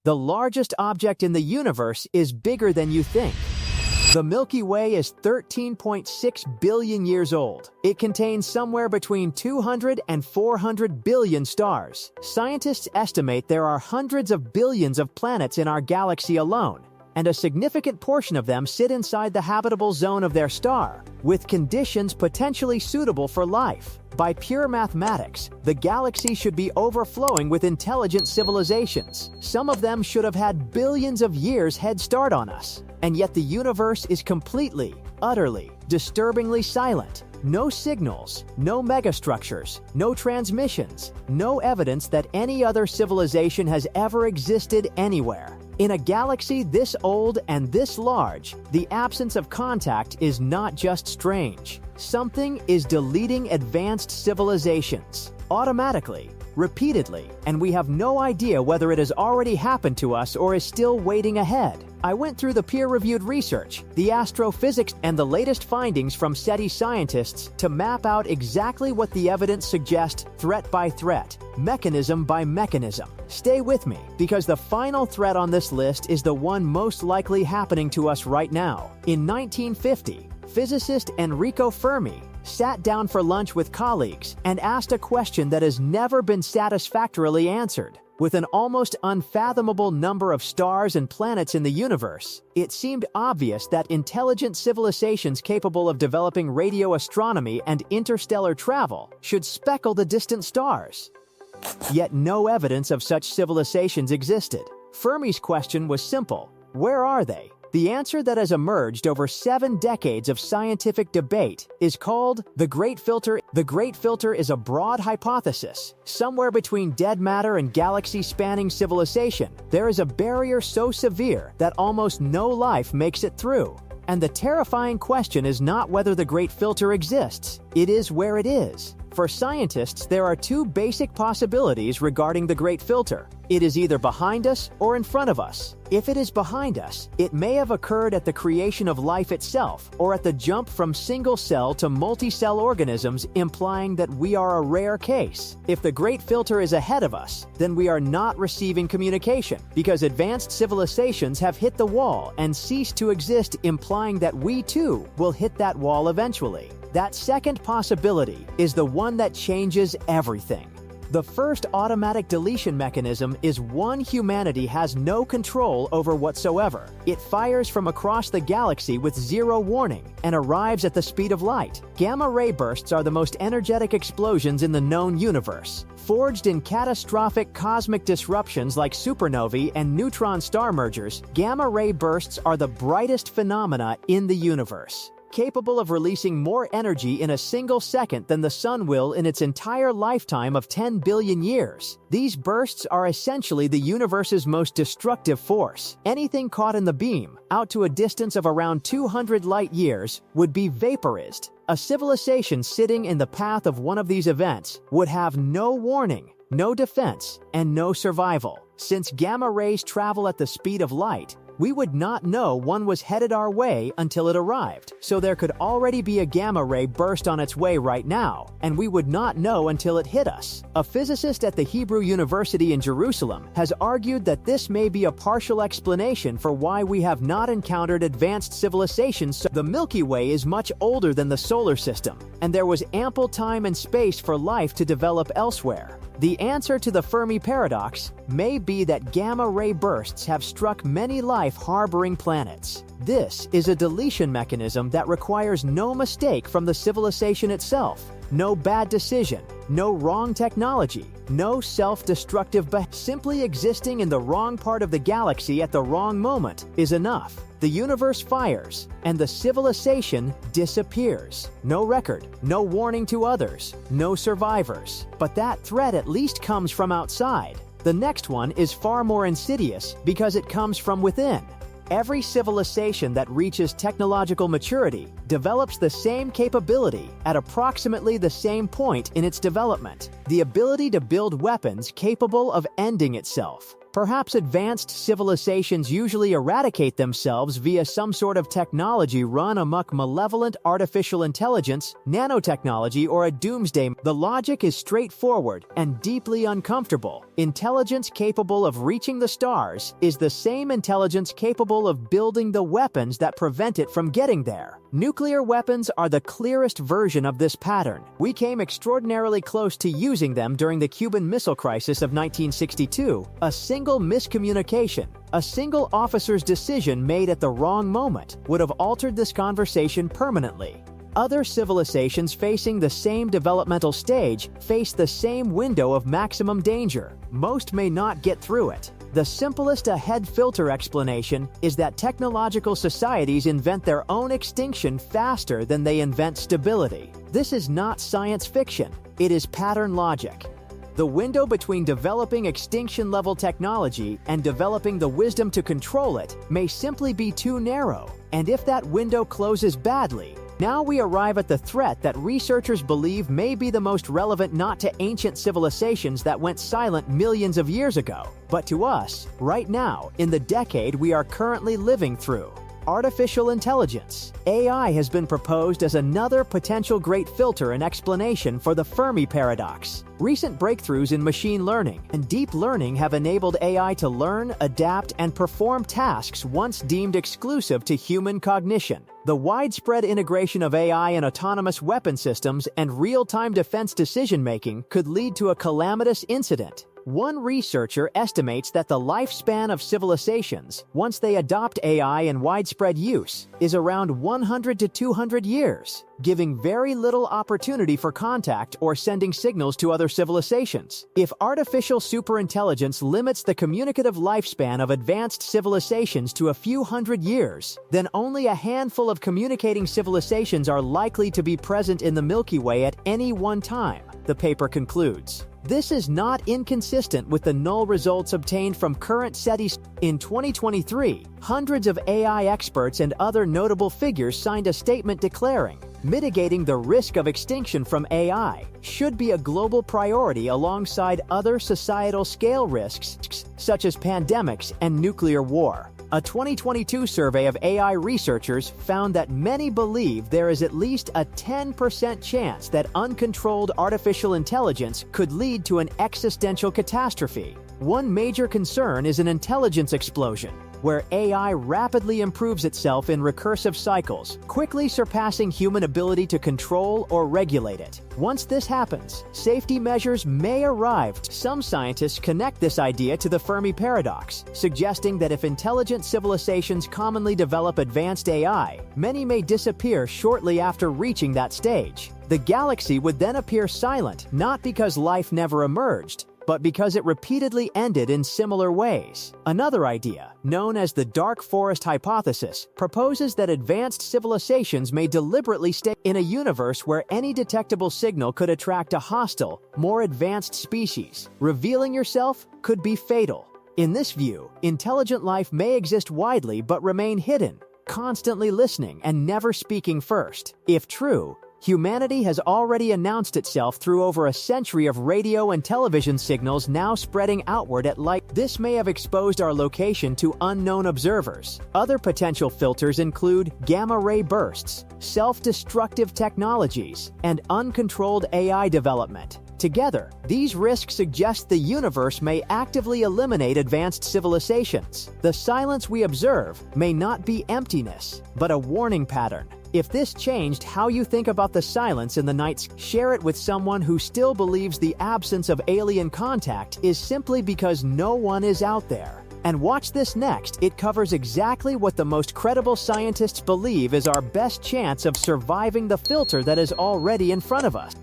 The largest object in the universe is bigger than you think. The Milky Way is 13.6 billion years old. It contains somewhere between 200 and 400 billion stars. Scientists estimate there are hundreds of billions of planets in our galaxy alone, and a significant portion of them sit inside the habitable zone of their star, with conditions potentially suitable for life. By pure mathematics, the galaxy should be overflowing with intelligent civilizations. Some of them should have had billions of years head start on us. And yet the universe is completely, utterly, disturbingly silent. No signals, no megastructures, no transmissions, no evidence that any other civilization has ever existed anywhere. In a galaxy this old and this large, the absence of contact is not just strange. Something is deleting advanced civilizations, automatically, repeatedly, and we have no idea whether it has already happened to us or is still waiting ahead. I went through the peer-reviewed research, the astrophysics, and the latest findings from SETI scientists to map out exactly what the evidence suggests, threat by threat, mechanism by mechanism. Stay with me, because the final threat on this list is the one most likely happening to us right now. In 1950, physicist Enrico Fermi sat down for lunch with colleagues and asked a question that has never been satisfactorily answered. With an almost unfathomable number of stars and planets in the universe, it seemed obvious that intelligent civilizations capable of developing radio astronomy and interstellar travel should speckle the distant stars. Yet no evidence of such civilizations existed. Fermi's question was simple: where are they? The answer that has emerged over 7 decades of scientific debate is called the Great Filter. The Great Filter is a broad hypothesis. Somewhere between dead matter and galaxy-spanning civilization, there is a barrier so severe that almost no life makes it through. And the terrifying question is not whether the Great Filter exists, it is where it is. For scientists, there are 2 basic possibilities regarding the Great Filter. It is either behind us or in front of us. If it is behind us, it may have occurred at the creation of life itself, or at the jump from single-cell to multi-cell organisms, implying that we are a rare case. If the Great Filter is ahead of us, then we are not receiving communication, because advanced civilizations have hit the wall and ceased to exist, implying that we too will hit that wall eventually. That second possibility is the one that changes everything. The first automatic deletion mechanism is one humanity has no control over whatsoever. It fires from across the galaxy with zero warning and arrives at the speed of light. Gamma-ray bursts are the most energetic explosions in the known universe. Forged in catastrophic cosmic disruptions like supernovae and neutron star mergers, gamma-ray bursts are the brightest phenomena in the universe, capable of releasing more energy in a single second than the sun will in its entire lifetime of 10 billion years. These bursts are essentially the universe's most destructive force. Anything caught in the beam, out to a distance of around 200 light years, would be vaporized. A civilization sitting in the path of one of these events would have no warning, no defense, and no survival. Since gamma rays travel at the speed of light, we would not know one was headed our way until it arrived. So there could already be a gamma ray burst on its way right now, and we would not know until it hit us. A physicist at the Hebrew University in Jerusalem has argued that this may be a partial explanation for why we have not encountered advanced civilizations. The Milky Way is much older than the solar system, and there was ample time and space for life to develop elsewhere. The answer to the Fermi Paradox may be that gamma-ray bursts have struck many life-harboring planets. This is a deletion mechanism that requires no mistake from the civilization itself, no bad decision, no wrong technology, no self-destructive behavior. Simply existing in the wrong part of the galaxy at the wrong moment is enough. The universe fires, and the civilization disappears. No record, no warning to others, no survivors. But that threat at least comes from outside. The next one is far more insidious because it comes from within. Every civilization that reaches technological maturity develops the same capability at approximately the same point in its development: the ability to build weapons capable of ending itself. Perhaps advanced civilizations usually eradicate themselves via some sort of technology run amok malevolent artificial intelligence, nanotechnology, or a doomsday. The logic is straightforward and deeply uncomfortable. Intelligence capable of reaching the stars is the same intelligence capable of building the weapons that prevent it from getting there. Nuclear weapons are the clearest version of this pattern. We came extraordinarily close to using them during the Cuban Missile Crisis of 1962. A single miscommunication, a single officer's decision made at the wrong moment, would have altered this conversation permanently. Other civilizations facing the same developmental stage face the same window of maximum danger. Most may not get through it. The simplest ahead filter explanation is that technological societies invent their own extinction faster than they invent stability. This is not science fiction, it is pattern logic. The window between developing extinction-level technology and developing the wisdom to control it may simply be too narrow, and if that window closes badly, now we arrive at the threat that researchers believe may be the most relevant not to ancient civilizations that went silent millions of years ago, but to us, right now, in the decade we are currently living through. Artificial intelligence. AI has been proposed as another potential great filter and explanation for the Fermi Paradox. Recent breakthroughs in machine learning and deep learning have enabled AI to learn, adapt, and perform tasks once deemed exclusive to human cognition. The widespread integration of AI in autonomous weapon systems and real-time defense decision-making could lead to a calamitous incident. One researcher estimates that the lifespan of civilizations, once they adopt AI in widespread use, is around 100 to 200 years, giving very little opportunity for contact or sending signals to other civilizations. If artificial superintelligence limits the communicative lifespan of advanced civilizations to a few hundred years, then only a handful of communicating civilizations are likely to be present in the Milky Way at any one time, the paper concludes. This is not inconsistent with the null results obtained from current SETI. In 2023, hundreds of AI experts and other notable figures signed a statement declaring, mitigating the risk of extinction from AI should be a global priority alongside other societal scale risks such as pandemics and nuclear war. A 2022 survey of AI researchers found that many believe there is at least a 10% chance that uncontrolled artificial intelligence could lead to an existential catastrophe. One major concern is an intelligence explosion, where AI rapidly improves itself in recursive cycles, quickly surpassing human ability to control or regulate it. Once this happens, safety measures may arrive. Some scientists connect this idea to the Fermi Paradox, suggesting that if intelligent civilizations commonly develop advanced AI, many may disappear shortly after reaching that stage. The galaxy would then appear silent, not because life never emerged, but because it repeatedly ended in similar ways. Another idea, known as the dark forest hypothesis, proposes that advanced civilizations may deliberately stay in a universe where any detectable signal could attract a hostile, more advanced species. Revealing yourself could be fatal. In this view, intelligent life may exist widely but remain hidden, constantly listening and never speaking first. If true, humanity has already announced itself through over a century of radio and television signals now spreading outward at light. This may have exposed our location to unknown observers. Other potential filters include gamma-ray bursts, self-destructive technologies, and uncontrolled AI development. Together, these risks suggest the universe may actively eliminate advanced civilizations. The silence we observe may not be emptiness, but a warning pattern. If this changed how you think about the silence in the night, share it with someone who still believes the absence of alien contact is simply because no one is out there. And watch this next, it covers exactly what the most credible scientists believe is our best chance of surviving the filter that is already in front of us.